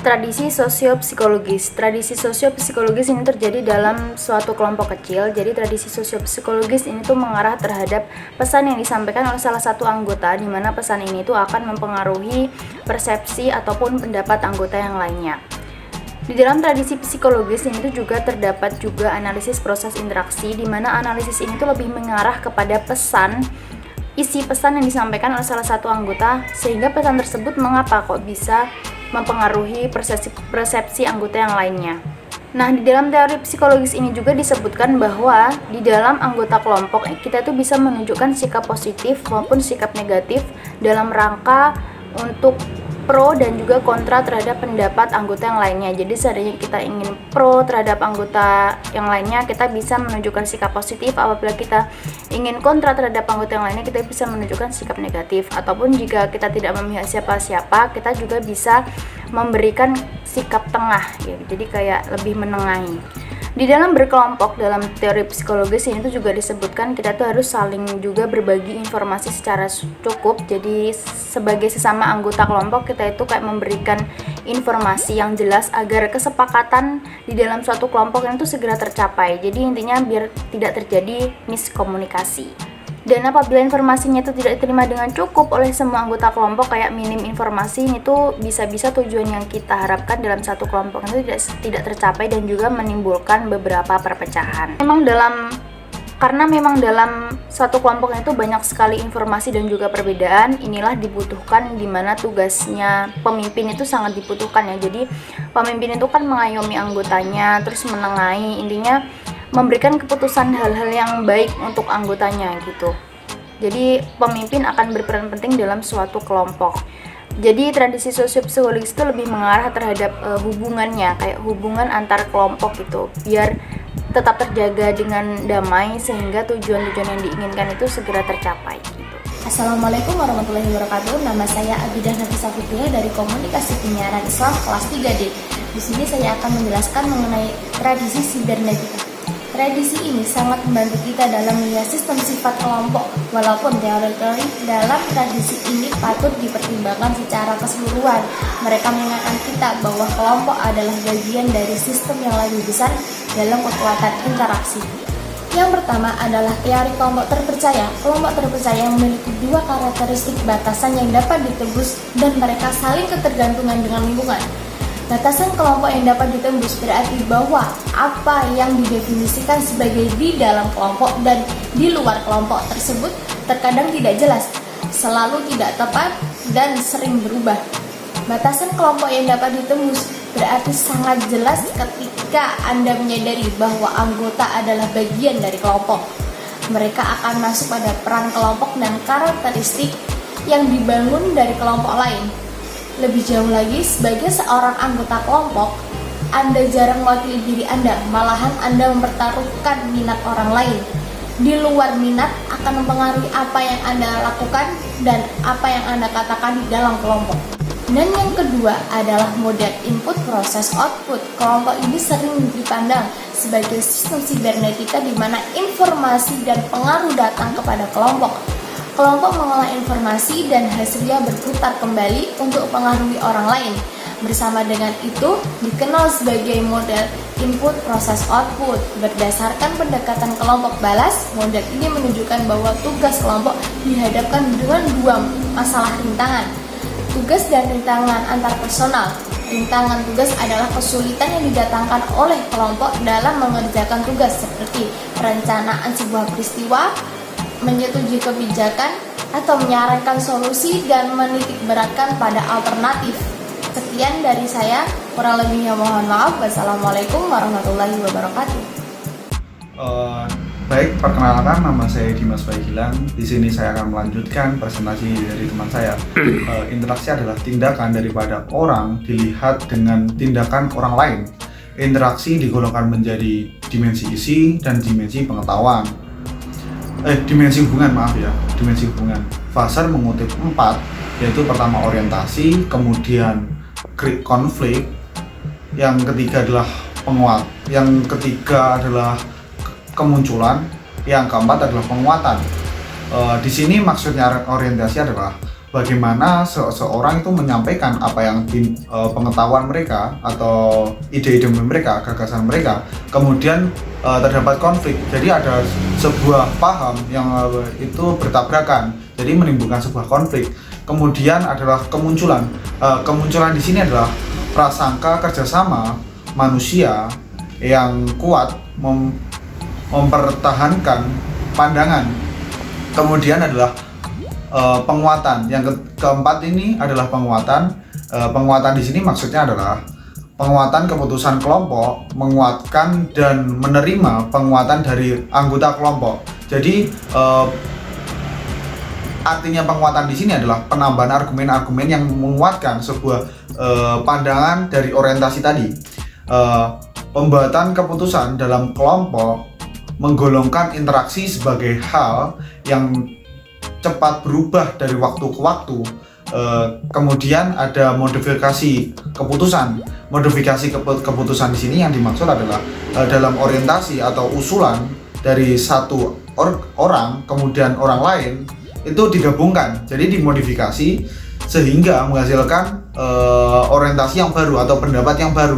Tradisi sosiopsikologis. Tradisi sosiopsikologis ini terjadi dalam suatu kelompok kecil. Jadi tradisi sosiopsikologis ini tuh mengarah terhadap pesan yang disampaikan oleh salah satu anggota, di mana pesan ini tuh akan mempengaruhi persepsi ataupun pendapat anggota yang lainnya. Di dalam tradisi psikologis ini tuh juga terdapat juga analisis proses interaksi, di mana analisis ini tuh lebih mengarah kepada isi pesan yang disampaikan oleh salah satu anggota, sehingga pesan tersebut mengapa kok bisa mempengaruhi persepsi anggota yang lainnya. Nah, di dalam teori psikologis ini juga disebutkan bahwa di dalam anggota kelompok kita itu bisa menunjukkan sikap positif maupun sikap negatif dalam rangka untuk pro dan juga kontra terhadap pendapat anggota yang lainnya. Jadi seandainya kita ingin pro terhadap anggota yang lainnya, kita bisa menunjukkan sikap positif. Apabila kita ingin kontra terhadap anggota yang lainnya, kita bisa menunjukkan sikap negatif. Ataupun jika kita tidak memihak siapa-siapa, kita juga bisa memberikan sikap tengah ya. Jadi kayak lebih menengahi. Di dalam berkelompok dalam teori psikologis ini tuh juga disebutkan kita tuh harus saling juga berbagi informasi secara cukup. Jadi sebagai sesama anggota kelompok kita itu kayak memberikan informasi yang jelas agar kesepakatan di dalam suatu kelompok itu segera tercapai. Jadi intinya biar tidak terjadi miskomunikasi. Dan apabila informasinya itu tidak diterima dengan cukup oleh semua anggota kelompok, kayak minim informasi, ini tuh bisa-bisa tujuan yang kita harapkan dalam satu kelompok itu tidak tercapai dan juga menimbulkan beberapa perpecahan. Karena memang dalam satu kelompok itu banyak sekali informasi dan juga perbedaan, inilah dibutuhkan di mana tugasnya pemimpin itu sangat dibutuhkan ya. Jadi pemimpin itu kan mengayomi anggotanya, terus menengahi, intinya memberikan keputusan hal-hal yang baik untuk anggotanya gitu. Jadi pemimpin akan berperan penting dalam suatu kelompok. Jadi tradisi sosiopsikologis itu lebih mengarah terhadap hubungannya, kayak hubungan antar kelompok gitu, biar tetap terjaga dengan damai sehingga tujuan-tujuan yang diinginkan itu segera tercapai gitu. Assalamualaikum warahmatullahi wabarakatuh. Nama saya Abidah Nafisa Fitriah dari Komunikasi Penyiaran Islam kelas 3D. Di sini saya akan menjelaskan mengenai tradisi sibernetika. Tradisi ini sangat membantu kita dalam melihat sistem sifat kelompok, walaupun teori-teori dalam tradisi ini patut dipertimbangkan secara keseluruhan. Mereka mengingatkan kita bahwa kelompok adalah bagian dari sistem yang lebih besar dalam kekuatan interaksi. Yang pertama adalah teori kelompok terpercaya. Kelompok terpercaya memiliki dua karakteristik batasan yang dapat ditembus dan mereka saling ketergantungan dengan lingkungan. Batasan kelompok yang dapat ditembus berarti bahwa apa yang didefinisikan sebagai di dalam kelompok dan di luar kelompok tersebut terkadang tidak jelas, selalu tidak tepat, dan sering berubah. Batasan kelompok yang dapat ditembus berarti sangat jelas ketika Anda menyadari bahwa anggota adalah bagian dari kelompok. Mereka akan masuk pada peran kelompok dan karakteristik yang dibangun dari kelompok lain. Lebih jauh lagi, sebagai seorang anggota kelompok, Anda jarang mewakili diri Anda, malahan Anda mempertaruhkan minat orang lain. Di luar minat akan mempengaruhi apa yang Anda lakukan dan apa yang Anda katakan di dalam kelompok. Dan yang kedua adalah model input proses output. Kelompok ini sering dipandang sebagai sistem sibernetika di mana informasi dan pengaruh datang kepada kelompok. Kelompok mengolah informasi dan hasilnya berputar kembali untuk mempengaruhi orang lain. Bersama dengan itu, dikenal sebagai model input proses output. Berdasarkan pendekatan kelompok balas, model ini menunjukkan bahwa tugas kelompok dihadapkan dengan dua masalah rintangan. Tugas dan rintangan antar personal. Rintangan tugas adalah kesulitan yang didatangkan oleh kelompok dalam mengerjakan tugas seperti perencanaan sebuah peristiwa, menyetujui kebijakan, atau menyarankan solusi dan menitik beratkan pada alternatif. Sekian dari saya, kurang lebihnya mohon maaf. Wassalamualaikum warahmatullahi wabarakatuh. Baik, perkenalkan, nama saya Dimas Baigilang. Di sini saya akan melanjutkan presentasi dari teman saya. Interaksi adalah tindakan daripada orang dilihat dengan tindakan orang lain. Interaksi digolongkan menjadi dimensi isi dan dimensi pengetahuan. Dimensi hubungan, dimensi hubungan. Vassar mengutip 4, yaitu pertama orientasi, kemudian konflik, yang ketiga adalah penguat, yang ketiga adalah kemunculan, yang keempat adalah penguatan. Di sini maksudnya orientasi adalah bagaimana seseorang itu menyampaikan apa yang pengetahuan mereka atau ide-ide mereka, gagasan mereka, kemudian terdapat konflik. Jadi ada sebuah paham yang itu bertabrakan, jadi menimbulkan sebuah konflik. Kemudian adalah kemunculan di sini adalah prasangka kerjasama manusia yang kuat mempertahankan pandangan. Kemudian adalah penguatan. Yang keempat ini adalah penguatan. Penguatan di sini maksudnya adalah penguatan keputusan kelompok, menguatkan dan menerima penguatan dari anggota kelompok. Jadi artinya penguatan di sini adalah penambahan argumen-argumen yang menguatkan sebuah pandangan dari orientasi tadi. Pembuatan keputusan dalam kelompok menggolongkan interaksi sebagai hal yang cepat berubah dari waktu ke waktu. Kemudian ada modifikasi keputusan. Modifikasi keputusan di sini yang dimaksud adalah dalam orientasi atau usulan dari satu orang kemudian orang lain itu digabungkan, jadi dimodifikasi sehingga menghasilkan orientasi yang baru atau pendapat yang baru.